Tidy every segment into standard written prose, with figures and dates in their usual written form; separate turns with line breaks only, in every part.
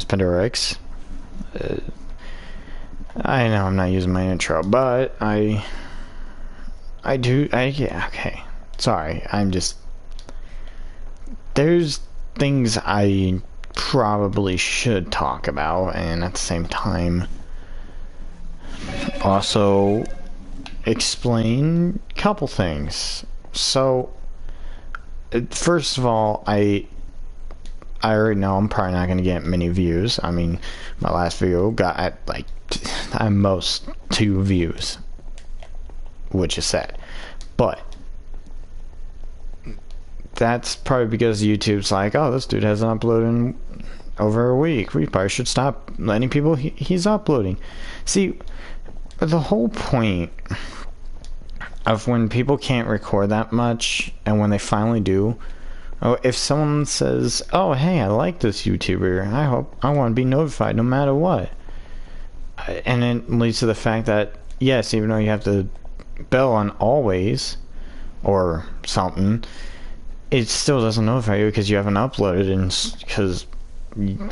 PanDorX. I know I'm not using my intro, but yeah, okay. Sorry, there's things I probably should talk about, and at the same time, also explain a couple things. So, first of all, I already know I'm probably not going to get many views. I mean, my last video got at most 2 views, which is sad. But that's probably because YouTube's like, oh, this dude hasn't uploaded in over a week. We probably should stop letting people he's uploading. See, the whole point of when people can't record that much, and when they finally do, if someone says, oh, hey, I like this YouTuber, I want to be notified no matter what. And it leads to the fact that, yes, even though you have the bell on always, or something, it still doesn't notify you because you haven't uploaded, and because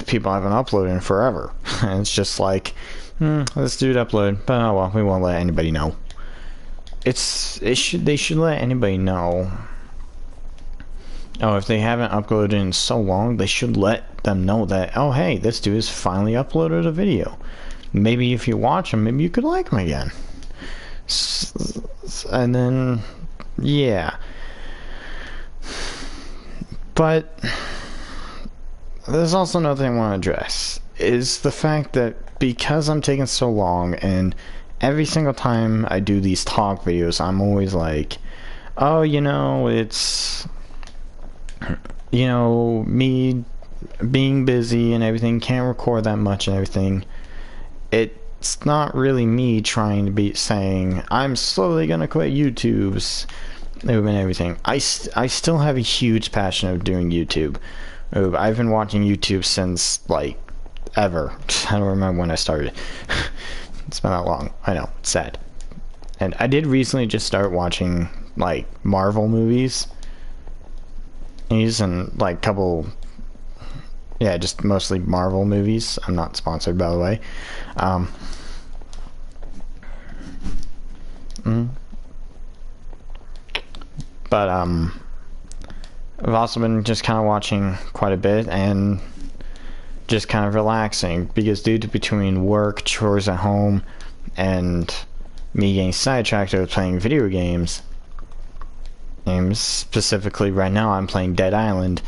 people haven't uploaded in forever. And it's just like, this dude uploaded, but oh well, we won't let anybody know. They should let anybody know. Oh, if they haven't uploaded in so long, they should let them know that, oh hey, this dude has finally uploaded a video. Maybe if you watch him, maybe you could like him again. And then, yeah. But there's also another thing I want to address, is the fact that because I'm taking so long, and every single time I do these talk videos, I'm always like, oh, it's, me being busy and everything, can't record that much and everything. It's not really me trying to be saying, I'm slowly gonna quit YouTube's and everything. I still have a huge passion of doing YouTube. I've been watching YouTube since, ever. I don't remember when I started. It's been that long. I know, it's sad. And I did recently just start watching, Marvel movies. And, couple... Yeah, just mostly Marvel movies. I'm not sponsored, by the way. But, I've also been just kind of watching quite a bit and just kind of relaxing, because due to between work, chores at home, and me getting sidetracked with playing video games, specifically right now I'm playing Dead Island.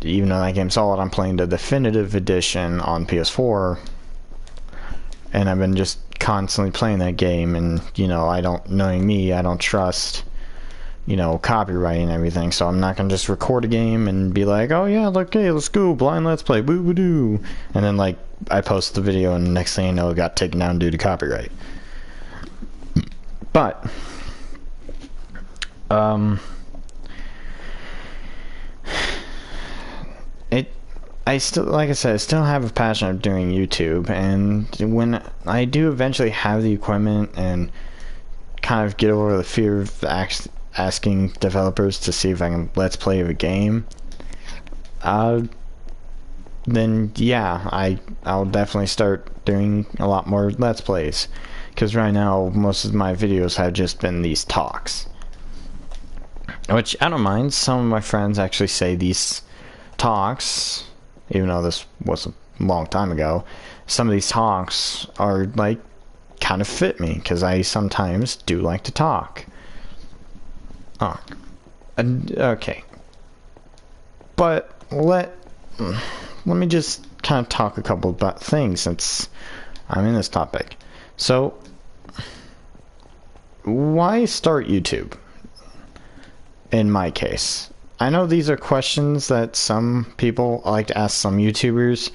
Even though that game's solid, I'm playing the definitive edition on PS4, and I've been just constantly playing that game, and knowing me, I don't trust copyright and everything, so I'm not gonna just record a game and be like, oh yeah, okay, let's go, blind let's play, boo boo doo, and then I post the video and the next thing I know it got taken down due to copyright. But I still, like I said, I still have a passion of doing YouTube, and when I do eventually have the equipment and kind of get over the fear of asking developers to see if I can let's play a game, then yeah, I'll definitely start doing a lot more let's plays, because right now most of my videos have just been these talks, which I don't mind. Some of my friends actually say these talks, even though this was a long time ago, some of these talks are kind of fit me, because I sometimes do like to talk. Oh, okay. But let me just kind of talk a couple about things since I'm in this topic. So, why start YouTube? In my case, I know these are questions that some people like to ask some YouTubers.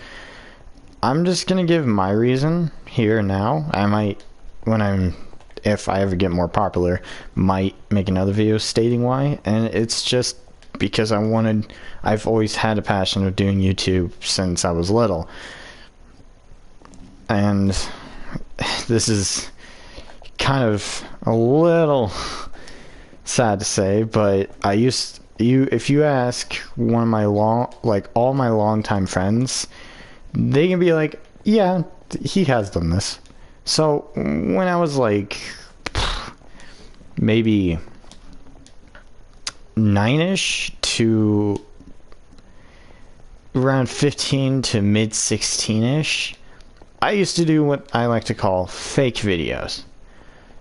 I'm just gonna give my reason here and now. I might, if I ever get more popular, might make another video stating why, and it's just because I've always had a passion of doing YouTube since I was little. And this is kind of a little sad to say, but if you ask one of my all my longtime friends, they can be like, yeah, he has done this. So when I was like maybe 9ish to around 15 to mid 16ish, I used to do what I like to call fake videos.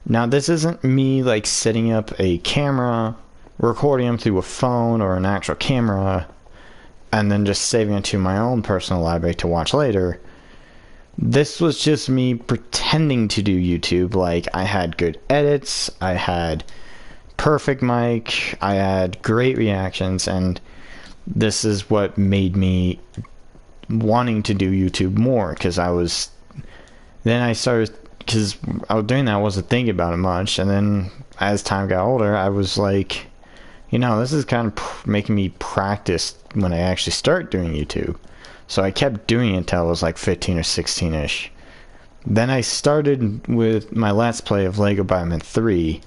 Now, this isn't me like setting up a camera, recording them through a phone or an actual camera, and then just saving it to my own personal library to watch later. This was just me pretending to do YouTube. Like, I had good edits, I had perfect mic, I had great reactions, and this is what made me wanting to do YouTube more, because I started, because I was doing that, I wasn't thinking about it much, and then as time got older, I was like, this is kind of making me practice when I actually start doing YouTube. So I kept doing it until I was like 15 or 16ish. Then I started with my Let's Play of Lego Batman 3,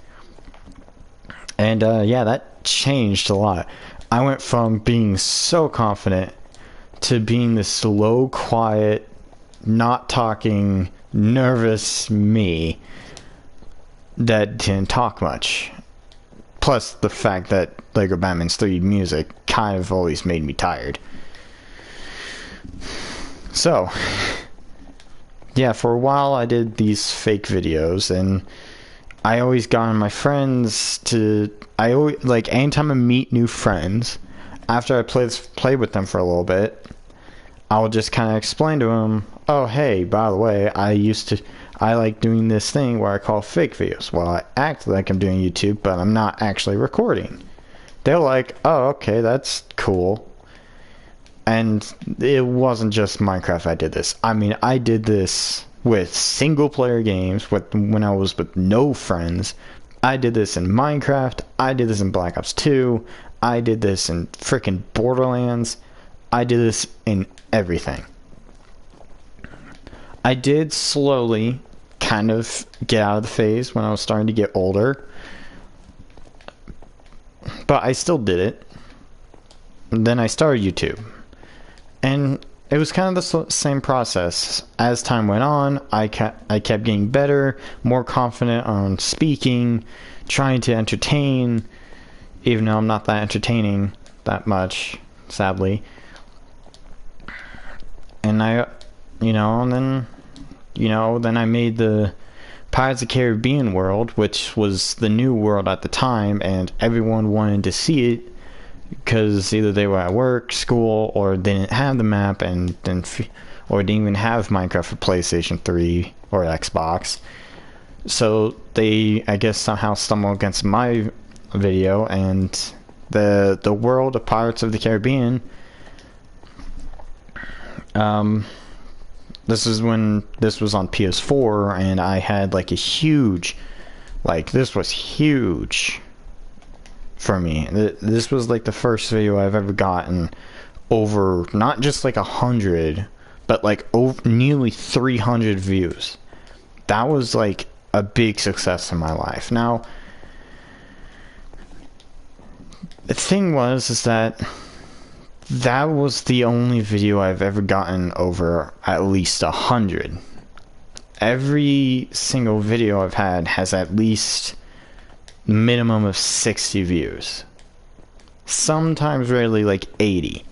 and yeah, that changed a lot. I went from being so confident to being this slow, quiet, not talking, nervous me that didn't talk much. Plus the fact that Lego Batman 3 music kind of always made me tired. So, yeah, for a while I did these fake videos, and I always got on my friends to... I always, like, anytime I meet new friends, after I play with them for a little bit, I'll just kind of explain to them, oh, hey, by the way, I like doing this thing where I call fake videos. Well, I act like I'm doing YouTube, but I'm not actually recording. They're like, oh, okay, that's cool. And it wasn't just Minecraft I did this. I mean, I did this with single-player games, when I was with no friends. I did this in Minecraft. I did this in Black Ops 2. I did this in freaking Borderlands. I did this in everything. I did slowly kind of get out of the phase when I was starting to get older, but I still did it. And then I started YouTube, and it was kind of the same process. As time went on, I kept getting better, more confident on speaking, trying to entertain, even though I'm not that entertaining that much, sadly. And then I made the Pirates of the Caribbean world, which was the new world at the time, and everyone wanted to see it because either they were at work, school, or they didn't have the map, or didn't even have Minecraft for PlayStation 3 or Xbox. So they, I guess, somehow stumbled against my video, and the world of Pirates of the Caribbean. This is when this was on PS4, and I had like a huge, this was huge for me. This was like the first video I've ever gotten over, not just like 100, but like over nearly 300 views. That was like a big success in my life. Now, the thing is that was the only video I've ever gotten over at least 100. Every single video I've had has at least a minimum of 60 views. Sometimes rarely like 80.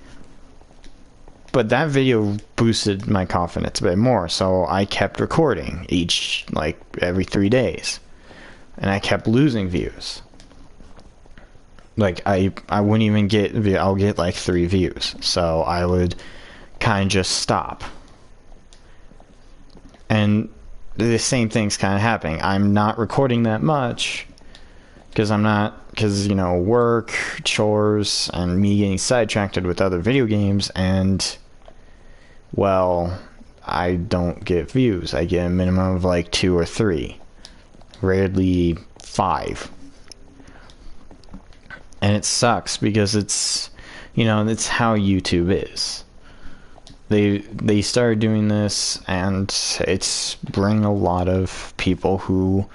But that video boosted my confidence a bit more, so I kept recording every 3 days. And I kept losing views. Like, I wouldn't even I'll get like 3 views. So I would kind of just stop. And the same thing's kind of happening. I'm not recording that much because work, chores, and me getting sidetracked with other video games, and, well, I don't get views. I get a minimum of like 2 or 3. Rarely 5. And it sucks because it's how YouTube is. They started doing this, and it's bringing a lot of people who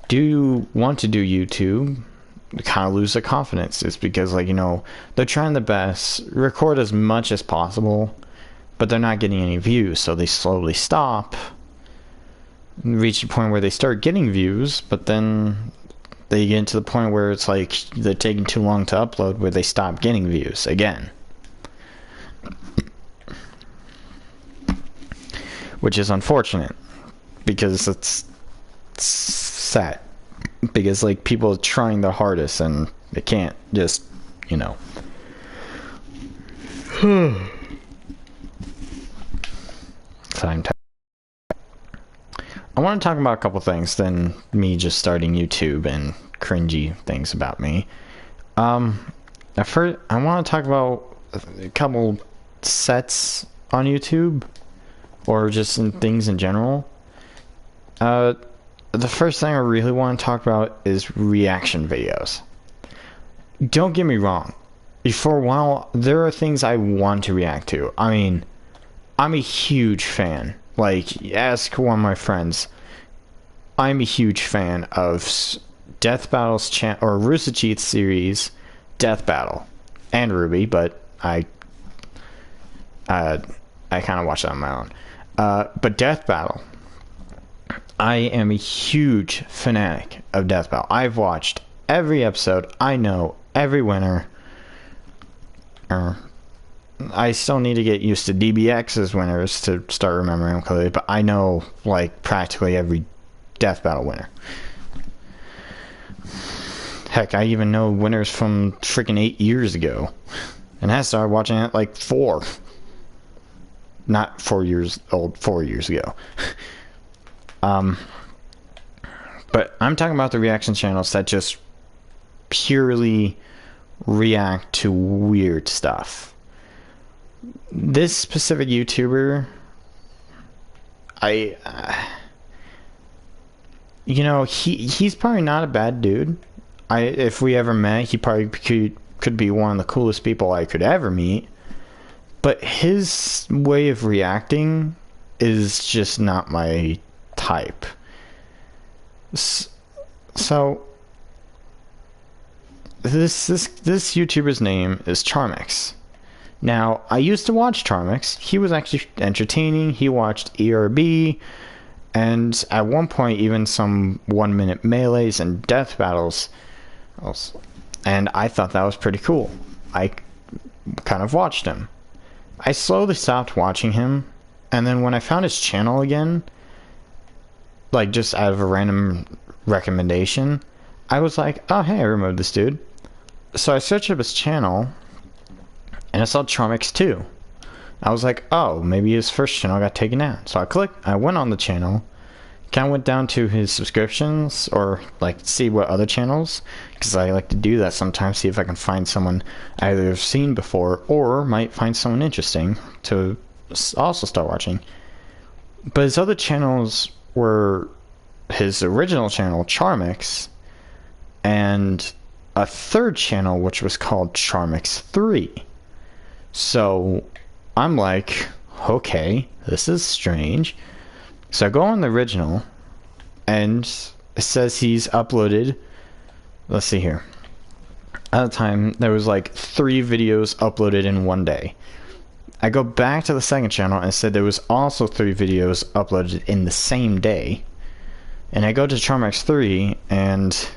do want to do YouTube, kind of lose their confidence. It's because, like, you know, they're trying their best, record as much as possible, but they're not getting any views, so they slowly stop, reach the point where they start getting views, but then they get to the point where it's like they're taking too long to upload, where they stop getting views again. Which is unfortunate, because it's sad. Because, like, people are trying their hardest and they can't just, you know. Time. I want to talk about a couple things than me just starting YouTube and cringy things about me. First, I want to talk about a couple sets on YouTube, or just in things in general. The first thing I really want to talk about is reaction videos. Don't get me wrong. For a while, there are things I want to react to. I mean, I'm a huge fan. Like, ask one of my friends. I'm a huge fan of Death Battle's or Rooster Teeth's series, Death Battle, and Ruby, but I kind of watch that on my own. But Death Battle, I am a huge fanatic of Death Battle. I've watched every episode. I know every winner. I still need to get used to DBX's winners to start remembering them clearly, but I know, like, practically every Death Battle winner. Heck, I even know winners from freaking 8 years ago. And I started watching it like 4. Not 4 years old, 4 years ago. But I'm talking about the reaction channels that just purely react to weird stuff. This specific YouTuber, you know, he's probably not a bad dude. If we ever met, he probably could be one of the coolest people I could ever meet. But his way of reacting is just not my type. So this YouTuber's name is Charmix. Now, I used to watch Charmix. He was actually entertaining. He watched ERB, and at one point even some 1-minute melees and death battles. And I thought that was pretty cool. I kind of watched him. I slowly stopped watching him, and then when I found his channel again, like just out of a random recommendation, I was like, oh hey, I remember this dude. So I searched up his channel, and I saw Charmix 2. I was like, oh, maybe his first channel got taken down. So I went on the channel, kind of went down to his subscriptions, or like see what other channels, because I like to do that sometimes, see if I can find someone I either have seen before or might find someone interesting to also start watching. But his other channels were his original channel, Charmix, and a third channel which was called Charmix 3. So I'm like, okay, this is strange. So I go on the original, and it says he's uploaded, let's see here. At the time, there was like 3 videos uploaded in one day. I go back to the second channel, and it said there was also 3 videos uploaded in the same day. And I go to Charmix 3, and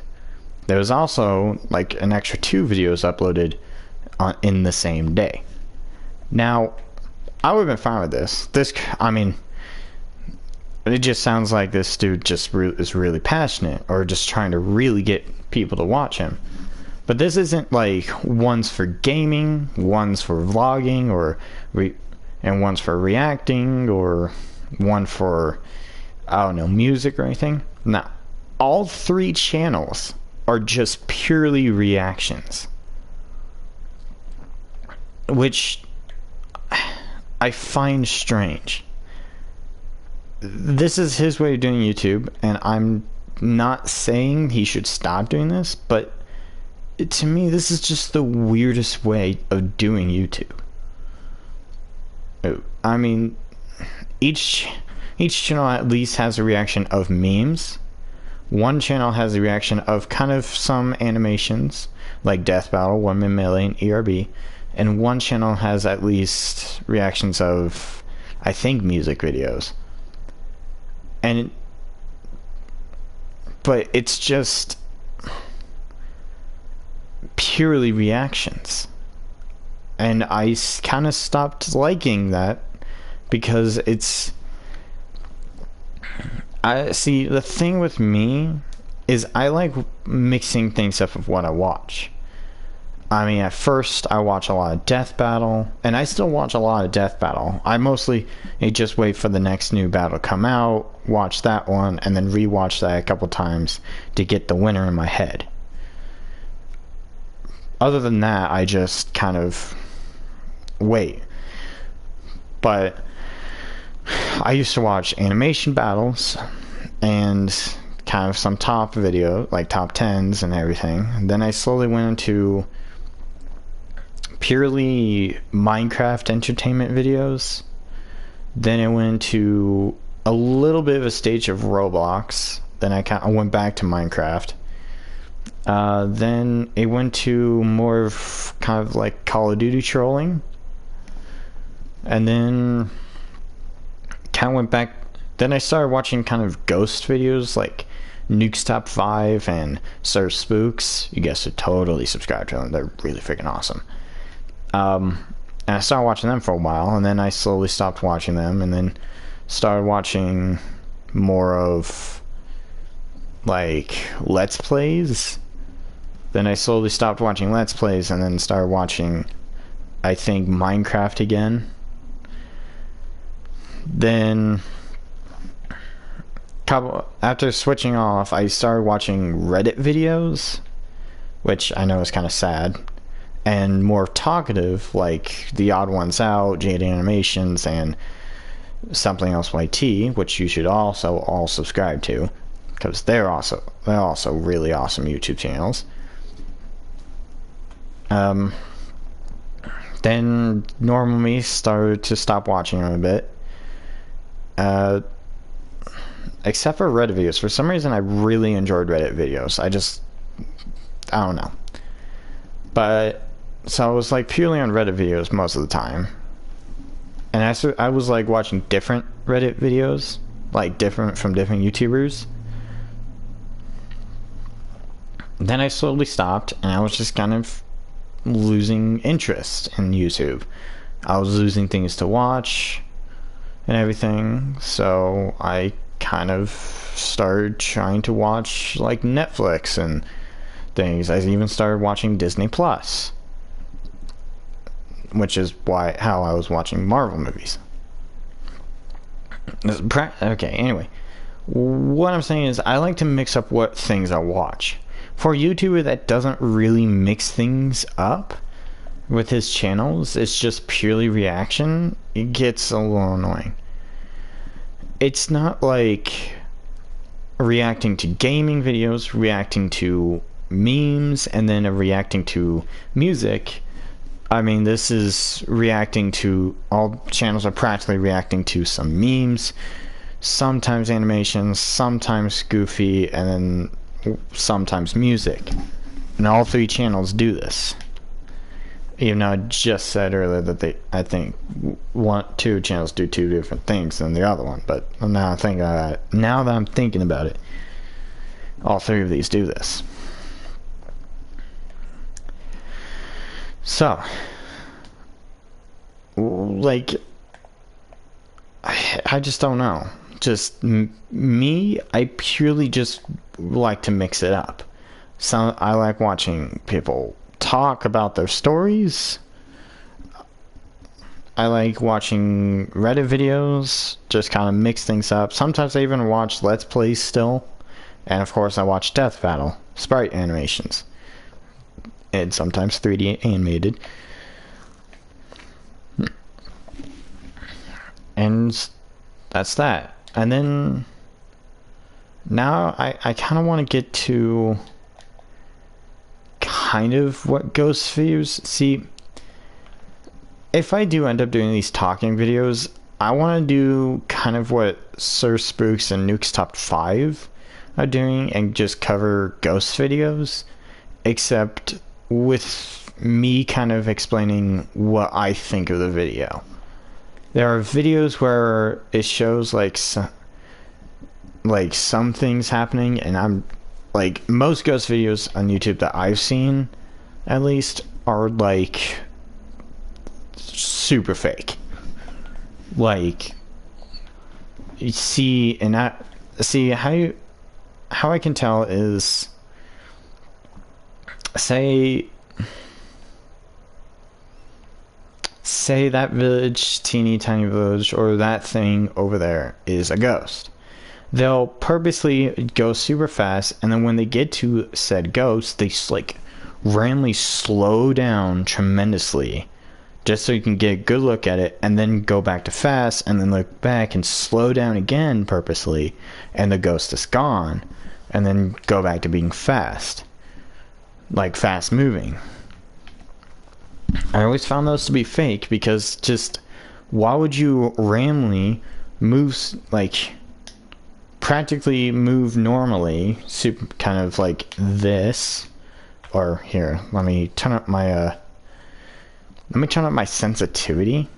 there was also like an extra 2 videos uploaded in the same day. Now, I would have been fine with this. I mean, it just sounds like this dude just is really passionate, or just trying to really get people to watch him. But this isn't like one's for gaming, one's for vlogging, and one's for reacting, or one for, I don't know, music or anything. No. All 3 channels are just purely reactions. Which I find strange. This is his way of doing YouTube, and I'm not saying he should stop doing this, but to me, this is just the weirdest way of doing YouTube. I mean, each channel at least has a reaction of memes, One channel has a reaction of kind of some animations, like Death Battle, 1 Min Melee, and ERB, and one channel has at least reactions of, I think, music videos. But it's just purely reactions. And I kind of stopped liking that because I see, the thing with me is I like mixing things up with what I watch. I mean, at first I watch a lot of Death Battle, and I still watch a lot of Death Battle. I mostly just wait for the next new battle to come out, watch that one, and then rewatch that a couple times to get the winner in my head. Other than that, I just kind of wait. But I used to watch animation battles and kind of some top video, like top 10s and everything. And then I slowly went into purely Minecraft entertainment videos. Then I went to a little bit of a stage of Roblox. Then I went back to Minecraft. Then it went to more of kind of like Call of Duty trolling. And then kind of went back. Then I started watching kind of ghost videos like Nuke's Top 5 and Sir Spooks. You guys should totally subscribe to them. They're really freaking awesome. And I started watching them for a while, and then I slowly stopped watching them, and then started watching more of like Let's Plays. Then I slowly stopped watching Let's Plays, and then started watching, I think, Minecraft again. Then after switching off, I started watching Reddit videos, which I know is kind of sad, and more talkative, like The Odd Ones Out, Jade Animations, and Something Else YT, which you should also all subscribe to, because they're also really awesome YouTube channels. Then normal me started to stop watching them a bit. Except for Reddit videos. For some reason, I really enjoyed Reddit videos. I don't know. But, so I was like purely on Reddit videos most of the time. And I was like watching different Reddit videos, like from different YouTubers. Then I slowly stopped, and I was just kind of losing interest in YouTube. I was losing things to watch and everything, so I kind of started trying to watch like Netflix and things. I even started watching Disney Plus, which is how I was watching Marvel movies. Okay, anyway, what I'm saying is I like to mix up what things I watch. For a YouTuber that doesn't really mix things up with his channels, it's just purely reaction, it gets a little annoying. It's not like reacting to gaming videos, reacting to memes, and then reacting to music. I mean, this is reacting to, all channels are practically reacting to some memes, sometimes animations, sometimes goofy, and then sometimes music. And all three channels do this. Even though I just said earlier that I think two channels do two different things than the other one, but now that I'm thinking about it, all three of these do this. So, like, I just don't know. Just me, I purely just like to mix it up. So I like watching people talk about their stories. I like watching Reddit videos, just kind of mix things up. Sometimes I even watch Let's Plays still. And of course I watch Death Battle, sprite animations. And sometimes 3D animated. And that's that. And then now I kind of want to get to kind of what ghost views. See, if I do end up doing these talking videos, I want to do kind of what Sir Spooks and Nuke's Top 5 of doing and just cover ghost videos, except with me kind of explaining what I think of the video. There are videos where it shows like some things happening, and I'm like, most ghost videos on YouTube that I've seen, at least, are like super fake. Like, you see, and I see how I can tell is, say that village, teeny tiny village, or that thing over there is a ghost. They'll purposely go super fast, and then when they get to said ghost, they like randomly slow down tremendously, just so you can get a good look at it, and then go back to fast, and then look back and slow down again purposely, and the ghost is gone, and then go back to being fast, like fast moving. I always found those to be fake, because just why would you randomly move, like practically move normally, super kind of like this, or here, let me turn up my sensitivity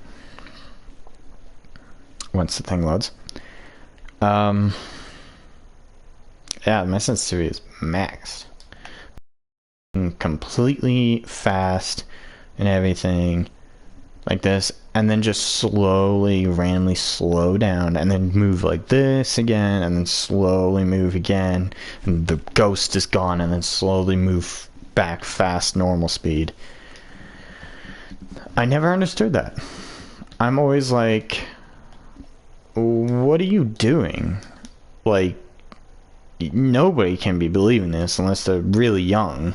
once the thing loads. Yeah, my sensitivity is maxed, completely fast and everything like this, and then just slowly randomly slow down, and then move like this again, and then slowly move again, and the ghost is gone, and then slowly move back fast normal speed. I never understood that. I'm always like, what are you doing? Like, nobody can be believing this unless they're really young.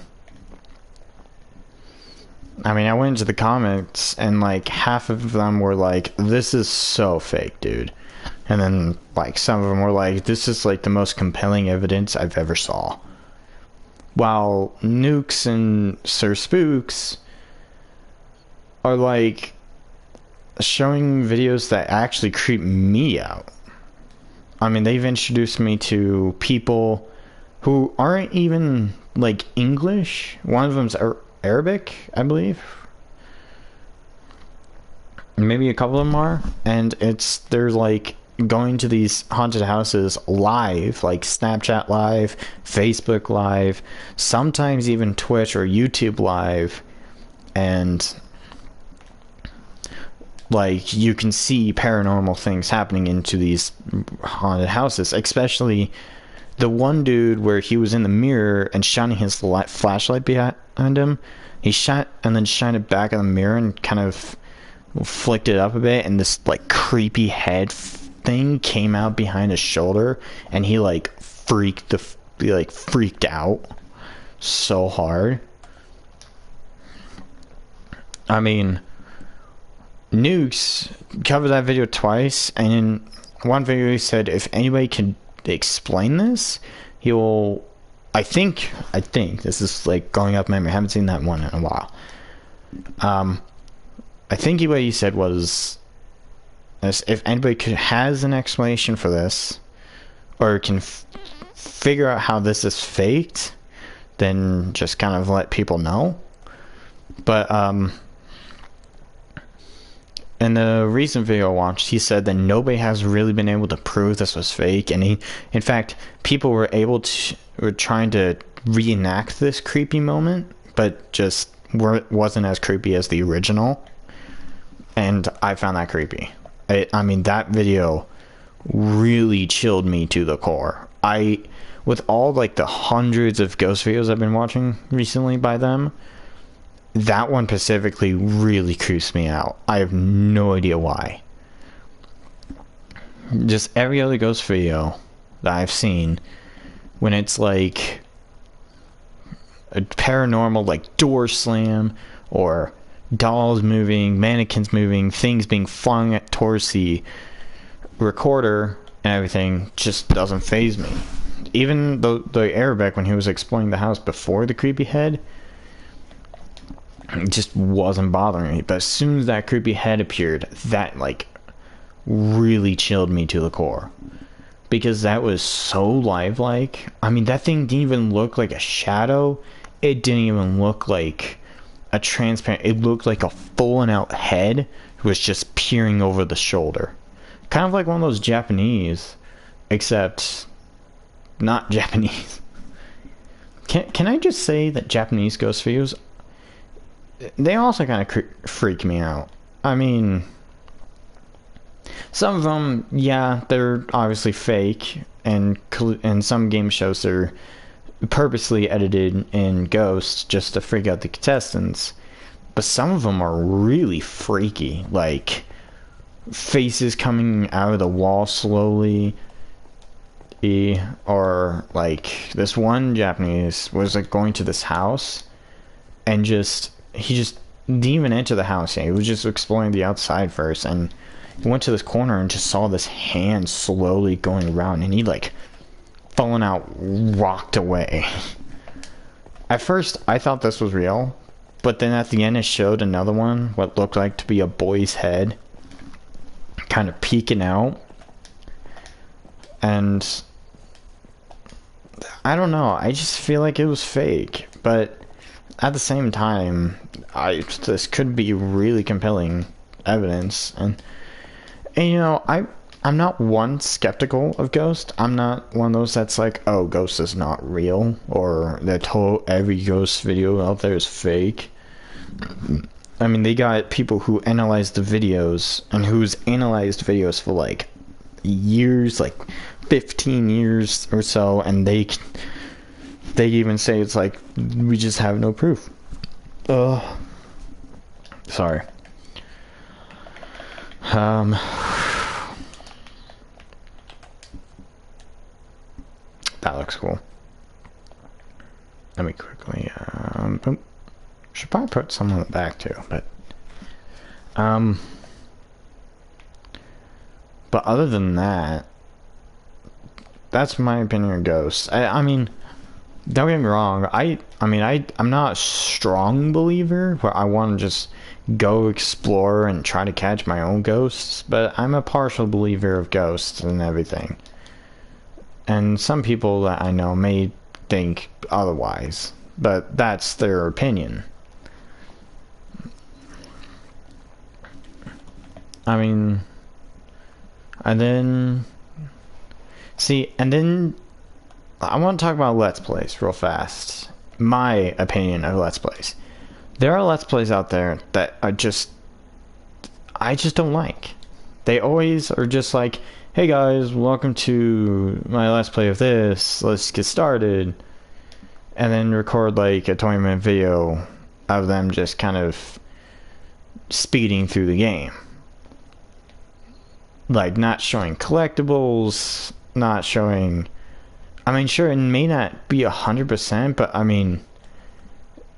I mean, I went into the comments, and like half of them were like, this is so fake, dude. And then like some of them were like, this is like the most compelling evidence I've ever saw. While Nukes and Sir Spooks are like showing videos that actually creep me out. I mean, they've introduced me to people who aren't even like English. One of them's Arabic, I believe. Maybe a couple of them are, and they're like going to these haunted houses live, like Snapchat live, Facebook live, sometimes even Twitch or YouTube live, and like you can see paranormal things happening into these haunted houses, especially the one dude where he was in the mirror and shining his flashlight behind him. He shot and then shined it back in the mirror and kind of flicked it up a bit, and this like creepy head thing came out behind his shoulder, and he like freaked out so hard. I mean, Nukes covered that video twice, and in one video he said if anybody can explain this, he will. I think this is like going up memory. I haven't seen that one in a while. I think what he said was, if anybody has an explanation for this, or can figure out how this is faked, then just kind of let people know. But in the recent video I watched, he said that nobody has really been able to prove this was fake, and in fact, people were trying to reenact this creepy moment, but just wasn't as creepy as the original, and I found that creepy. I mean, that video really chilled me to the core. With all like the hundreds of ghost videos I've been watching recently by them, that one specifically really creeps me out. I have no idea why. Just every other ghost video that I've seen, when it's like a paranormal, like door slam, or dolls moving, mannequins moving, things being flung towards the recorder and everything, just doesn't faze me. Even the Arabic, when he was explaining the house before the creepy head, it just wasn't bothering me. But as soon as that creepy head appeared, that like really chilled me to the core. because that was so lifelike. I mean, that thing didn't even look like a shadow. It didn't even look like a transparent. It looked like a full out head was just peering over the shoulder. Kind of like one of those Japanese, except not Japanese. Can I just say that Japanese ghost videos, they also kind of freak me out. I mean, some of them, yeah, they're obviously fake, and some game shows they're purposely edited in Ghost just to freak out the contestants. But some of them are really freaky, like faces coming out of the wall slowly, or like this one Japanese was like going to this house, and he just didn't even enter the house yet. He was just exploring the outside first, and he went to this corner and just saw this hand slowly going around, and he like fallen out, rocked away. At first I thought this was real, but then at the end it showed another one, what looked like to be a boy's head kind of peeking out. And I don't know, I just feel like it was fake, but at the same time, this could be really compelling evidence. And you know, I'm not one skeptical of Ghost. I'm not one of those that's like, oh, Ghost is not real, or that every Ghost video out there is fake. I mean, they got people who analyze the videos, and who's analyzed videos for like years, like 15 years or so, and they even say it's like, we just have no proof. Sorry. That looks cool. Let me quickly, boom. Should probably put some on the back too, but other than that, that's my opinion of Ghosts. I mean, don't get me wrong, I'm not a strong believer where I want to just go explore and try to catch my own ghosts, but I'm a partial believer of ghosts and everything. And some people that I know may think otherwise, but that's their opinion. I mean, and then I want to talk about Let's Plays real fast. My opinion of Let's Plays. There are Let's Plays out there that I just don't like. They always are just like, hey guys, welcome to my Let's Play of this, let's get started. And then record like a 20-minute video of them just kind of speeding through the game. Like, not showing collectibles, not showing... I mean, sure, it may not be 100%, but I mean,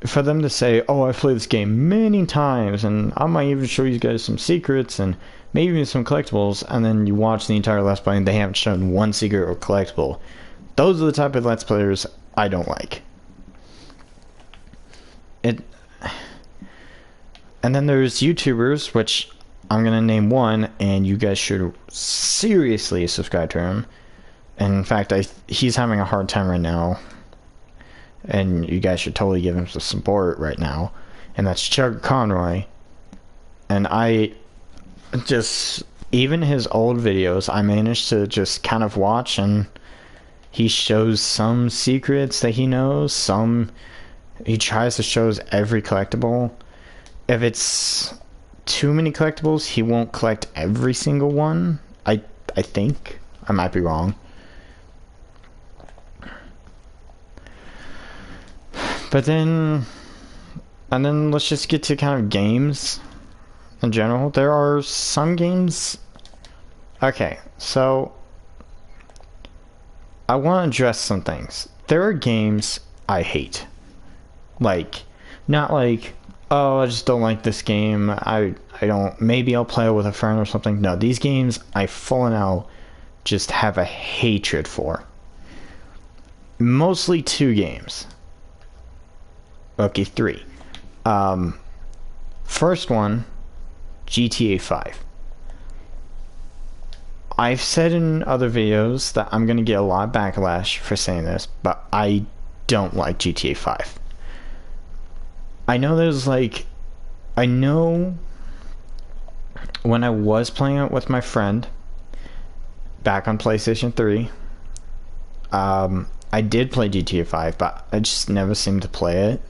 for them to say, oh, I've played this game many times, and I might even show you guys some secrets, and maybe even some collectibles, and then you watch the entire Let's Play, and they haven't shown one secret or collectible. Those are the type of Let's Players I don't like. And then there's YouTubers, which I'm going to name one, and you guys should seriously subscribe to him. And in fact, he's having a hard time right now, and you guys should totally give him some support right now. And that's Chuck Conroy. And I just, even his old videos, I managed to just kind of watch, and he shows some secrets that he knows, he tries to show every collectible. If it's too many collectibles, he won't collect every single one. I think. I might be wrong. But then, and then let's just get to kind of games in general. There are some games... Okay, so I want to address some things. There are games I hate. Like, not like, oh, I just don't like this game. I don't, maybe I'll play it with a friend or something. No, these games I full and out just have a hatred for. Mostly two games. Okay, three. First one, GTA 5. I've said in other videos that I'm gonna get a lot of backlash for saying this, but I don't like GTA 5. I know there's like, I know when I was playing it with my friend back on PlayStation 3, I did play GTA 5, but I just never seemed to play it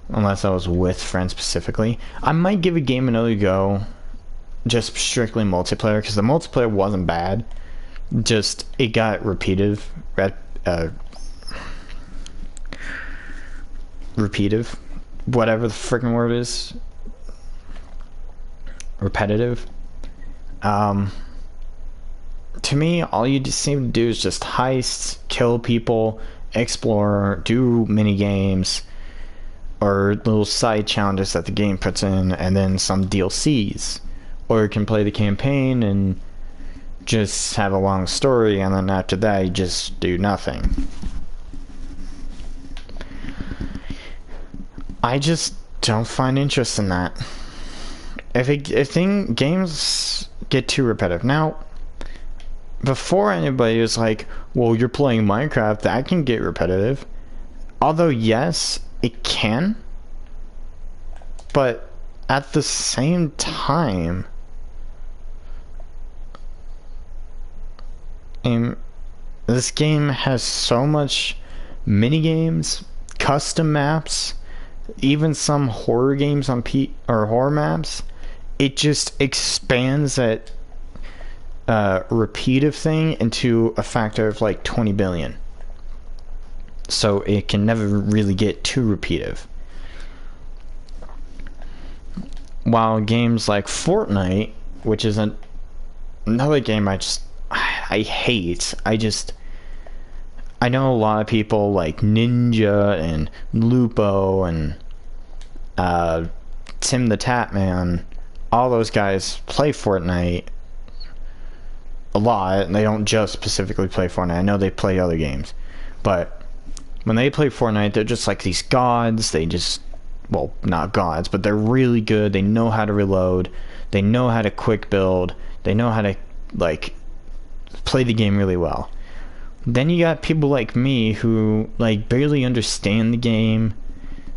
unless I was with friends specifically. I might give a game another go, just strictly multiplayer, because the multiplayer wasn't bad. Just it got repetitive, whatever the freaking word is, repetitive. To me, all you just seem to do is just heists, kill people, explore, do mini games, or little side challenges that the game puts in, and then some DLCs. Or you can play the campaign and just have a long story, and then after that you just do nothing. I just don't find interest in that. If games get too repetitive. Now, before anybody was like, well, you're playing Minecraft, that can get repetitive. Although, yes, it can. But at the same time, this game has so much mini games, custom maps, even some horror games on or horror maps. It just expands that repetitive thing into a factor of like 20 billion. So it can never really get too repetitive. While games like Fortnite, which is another game I hate. I know a lot of people like Ninja and Lupo and Tim the Tatman. All those guys play Fortnite a lot, and they don't just specifically play Fortnite. I know they play other games, but when they play Fortnite, they're just like these gods. They just, well, not gods, but they're really good. They know how to reload. They know how to quick build. They know how to, like, play the game really well. Then you got people like me who, like, barely understand the game.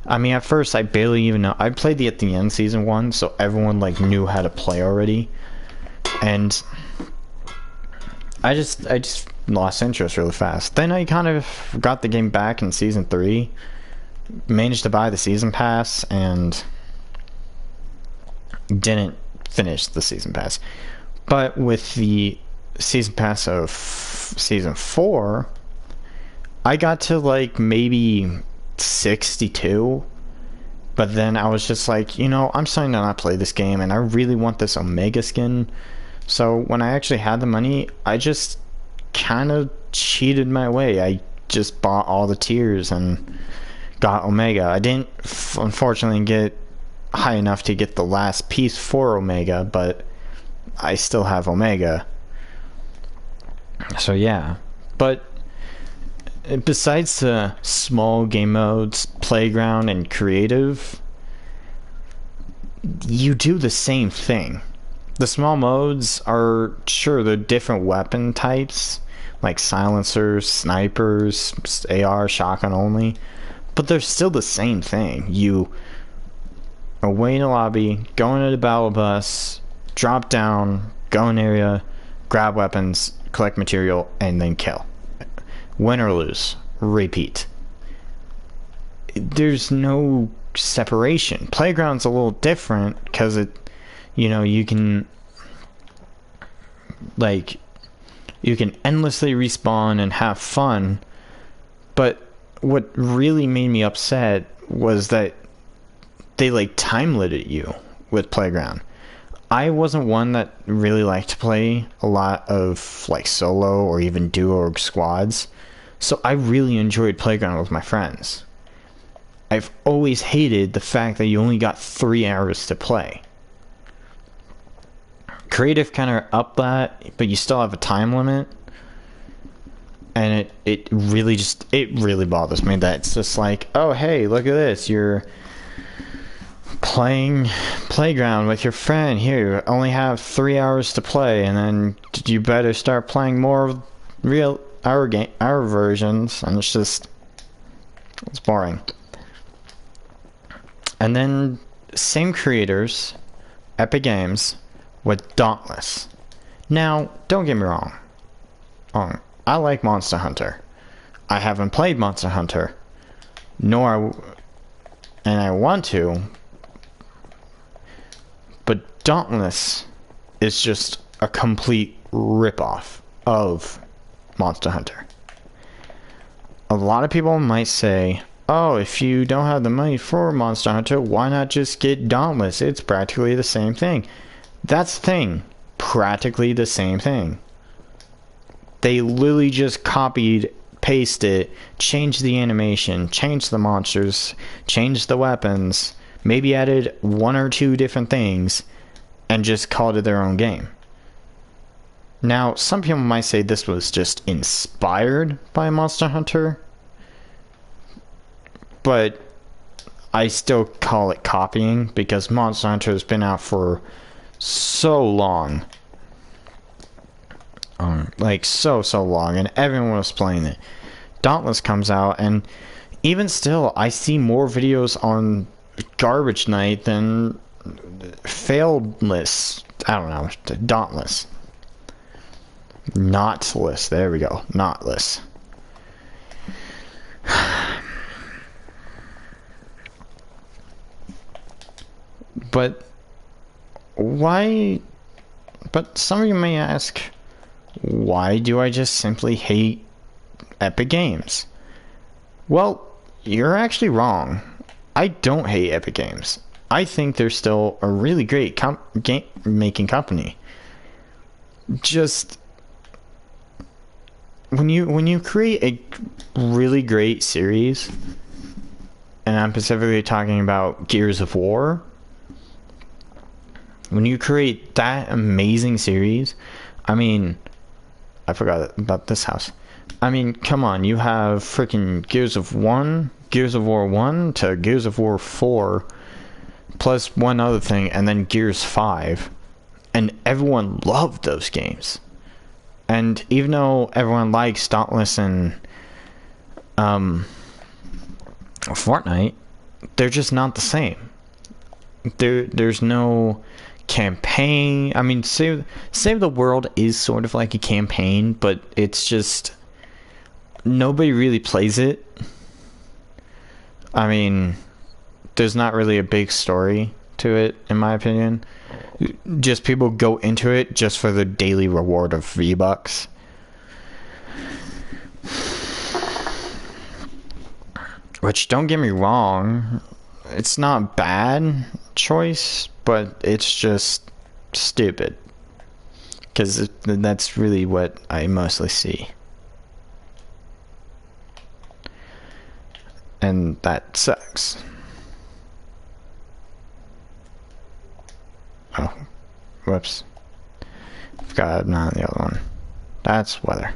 I mean, at first, I barely even know. I played at the end season 1, so everyone, like, knew how to play already. And I just lost interest really fast. Then I kind of got the game back in season 3. Managed to buy the season pass, and didn't finish the season pass. But with the season pass of season 4, I got to like maybe 62, but then I was just like, you know, I'm starting to not play this game, and I really want this Omega skin. So when I actually had the money, I just kind of cheated my way. I just bought all the tiers and got Omega. I didn't unfortunately get high enough to get the last piece for Omega, but I still have Omega. So yeah, but besides the small game modes, playground, and creative, you do the same thing. The small modes are, sure, they're different weapon types, like silencers, snipers, AR, shotgun only, but they're still the same thing. You away in a lobby, go into the battle bus, drop down, go in area, grab weapons, collect material, and then kill. Win or lose, repeat. There's no separation. Playground's a little different because it, you know, you can endlessly respawn and have fun, but what really made me upset was that they like time limited you with Playground. I wasn't one that really liked to play a lot of like solo or even duo or squads, so I really enjoyed Playground with my friends. I've always hated the fact that you only got 3 hours to play. Creative kind of upped that, but you still have a time limit, and it really bothers me that it's just like, oh hey, look at this, you're playing Playground with your friend. Here, you only have 3 hours to play, and then you better start playing more real our versions, and it's boring. And then same creators, Epic Games, with Dauntless. Now, don't get me wrong. I like Monster Hunter. I haven't played Monster Hunter, and I want to. But Dauntless is just a complete ripoff of Monster Hunter. A lot of people might say, oh, if you don't have the money for Monster Hunter, why not just get Dauntless? It's practically the same thing. That's the thing. Practically the same thing. They literally just copied, pasted, changed the animation, changed the monsters, changed the weapons, maybe added 1 or 2 different things, and just called it their own game. Now, some people might say this was just inspired by Monster Hunter, but I still call it copying, because Monster Hunter has been out for so long. Like, so long, and everyone was playing it. Dauntless comes out, and even still, I see more videos on Garbage Night than Failedless. I don't know, Dauntless. Notless, there we go, Notless. But why? But some of you may ask, why do I just simply hate Epic Games? Well, you're actually wrong. I don't hate Epic Games. I think they're still a really great game making company. Just when you create a really great series, and I'm specifically talking about Gears of War, when you create that amazing series, I mean, I forgot about this house. I mean, come on, you have freaking Gears of War 1 to Gears of War 4, plus one other thing, and then Gears 5. And everyone loved those games. And even though everyone likes Dauntless and Fortnite, they're just not the same. There's no campaign. I mean, Save the World is sort of like a campaign, but it's just nobody really plays it. I mean, there's not really a big story to it, in my opinion. Just people go into it just for the daily reward of V-Bucks. Which, don't get me wrong, it's not a bad choice, but it's just stupid. Because that's really what I mostly see. And that sucks. Oh, whoops. Forgot I'm not on the other one. That's weather.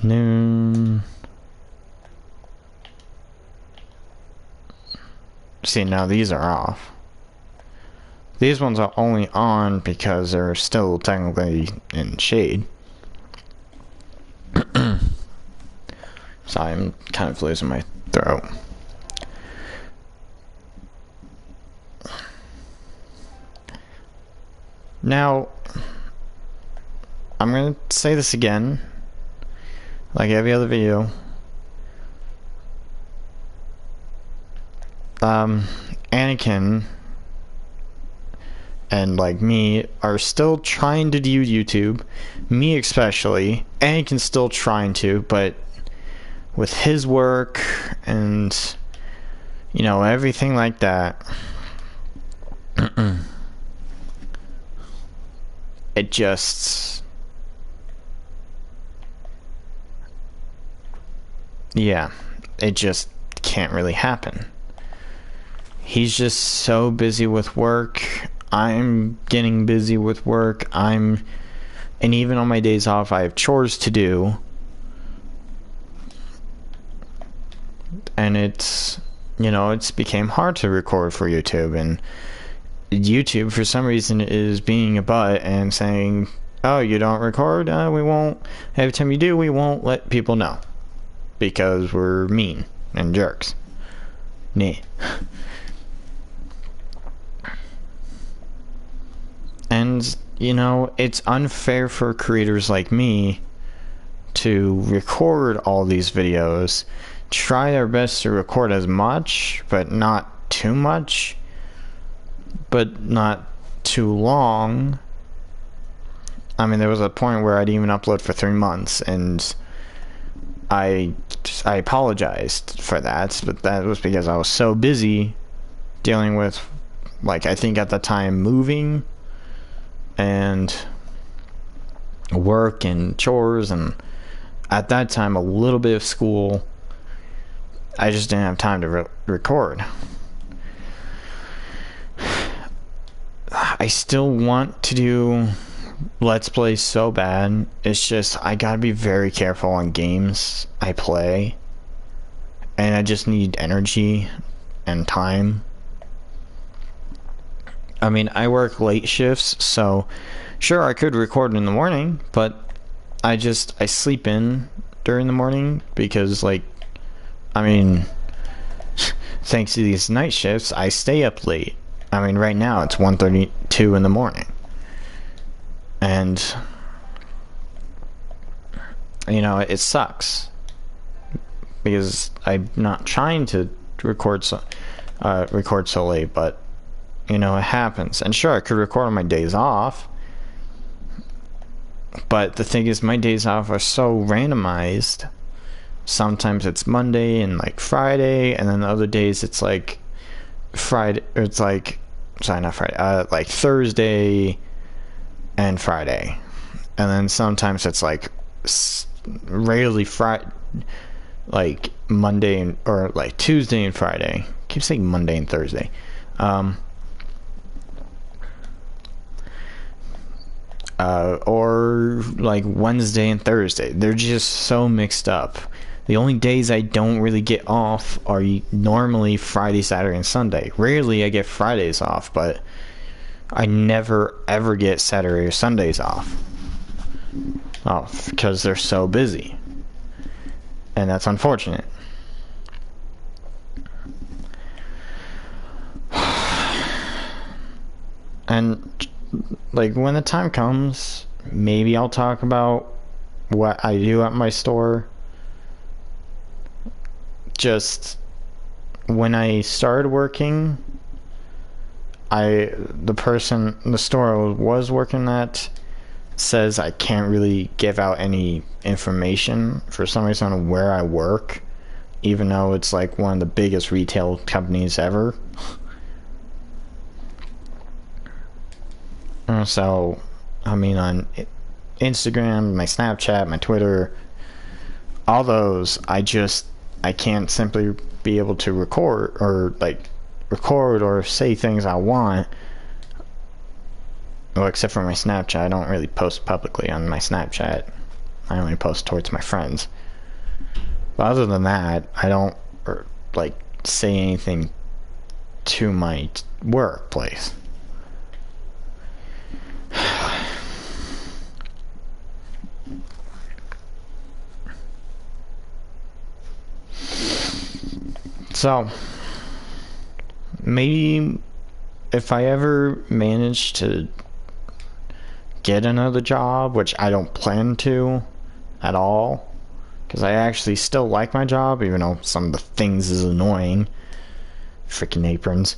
Noon. See, now these are off. These ones are only on because they're still technically in shade. Sorry, I'm kind of losing my throat. Now, I'm going to say this again, like every other video. Anakin and like me are still trying to do YouTube. Me especially. Anakin's still trying to, but with his work and, you know, everything like that, it just, yeah, it just can't really happen. He's just so busy with work. I'm getting busy with work. And even on my days off, I have chores to do. And it's you know, it's became hard to record for YouTube, and YouTube for some reason is being a butt and saying, oh, you don't record? We won't, every time you do, we won't let people know because we're mean and jerks. Nah. And, you know, it's unfair for creators like me to record all these videos, try their best to record as much, but not too much, but not too long. I mean, there was a point where I didn't even upload for 3 months, and I apologized for that, but that was because I was so busy dealing with, like, I think at the time moving and work and chores, and at that time a little bit of school. I just didn't have time to record. I still want to do Let's Play so bad. It's just I gotta be very careful on games I play, and I just need energy and time. I mean, I work late shifts, so sure, I could record in the morning, but I sleep in during the morning because, like, I mean, thanks to these night shifts, I stay up late. I mean, right now it's 1:32 in the morning. And, you know, it sucks because I'm not trying to record so late, but, you know, it happens. And sure, I could record on my days off, but the thing is, my days off are so randomized. Sometimes it's Monday and like Friday, and then the other days it's like Friday, or it's like, sorry, not Friday, like Thursday and Friday. And then sometimes it's like rarely Friday, like Monday and, or like Tuesday and Friday. I keep saying Monday and Thursday. Or like Wednesday and Thursday. They're just so mixed up. The only days I don't really get off are normally Friday, Saturday, and Sunday. Rarely I get Fridays off, but I never ever get Saturday or Sundays off. Oh, because they're so busy. And that's unfortunate. And like, when the time comes, maybe I'll talk about what I do at my store. Just when I started working, the store I was working at says I can't really give out any information for some reason on where I work, even though it's like one of the biggest retail companies ever. So, I mean, on Instagram, my Snapchat, my Twitter, all those, I can't simply be able to record or say things I want. Well, except for my Snapchat. I don't really post publicly on my Snapchat. I only post towards my friends. But other than that, I don't say anything to my workplace. So, maybe if I ever manage to get another job, which I don't plan to at all, because I actually still like my job, even though some of the things is annoying. Freaking aprons.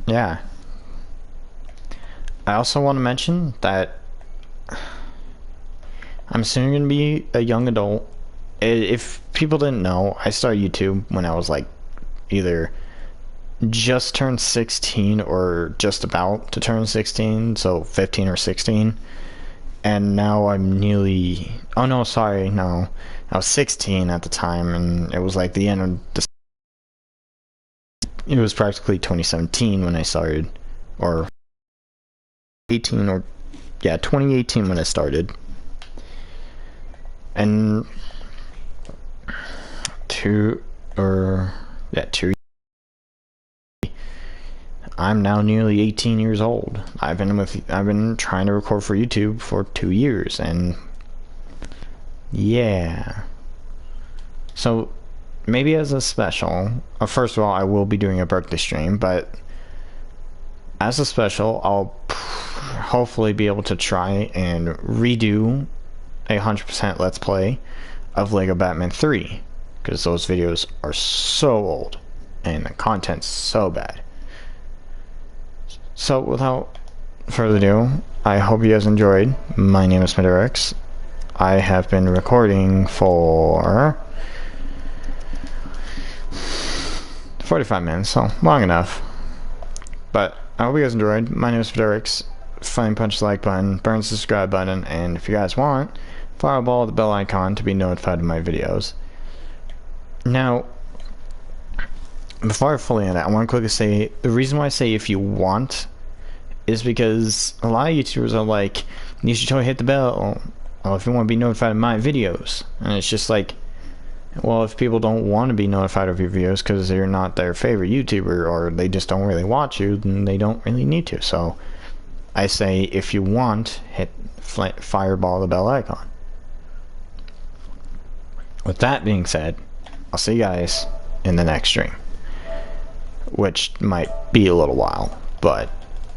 Yeah. I also want to mention that I'm soon going to be a young adult. If people didn't know, I started YouTube when I was like either just turned 16 or just about to turn 16, so 15 or 16. And now I'm nearly, oh no, sorry, no. I was 16 at the time, and it was like the end of the, it was practically 2017 when I started, or 18, or yeah, 2018 when I started. And 2 I'm now nearly 18 years old. I've been trying to record for YouTube for 2 years, and yeah. So maybe as a special, first of all, I will be doing a birthday stream, but as a special, I'll hopefully be able to try and redo 100% Let's Play of Lego Batman 3, because those videos are so old and the content's so bad. So without further ado, I hope you guys enjoyed. My name is PanDorX. I have been recording for 45 minutes, so long enough. But I hope you guys enjoyed. My name is PanDorX. Find, punch the like button, burn the subscribe button, and if you guys want, fireball the bell icon to be notified of my videos. Now, before I fully end it, I want to quickly say, the reason why I say if you want is because a lot of YouTubers are like, you should totally hit the bell if you want to be notified of my videos. And it's just like, well, if people don't want to be notified of your videos because you're not their favorite YouTuber, or they just don't really watch you, then they don't really need to. So I say, if you want, hit fireball the bell icon. With that being said, I'll see you guys in the next stream, which might be a little while, but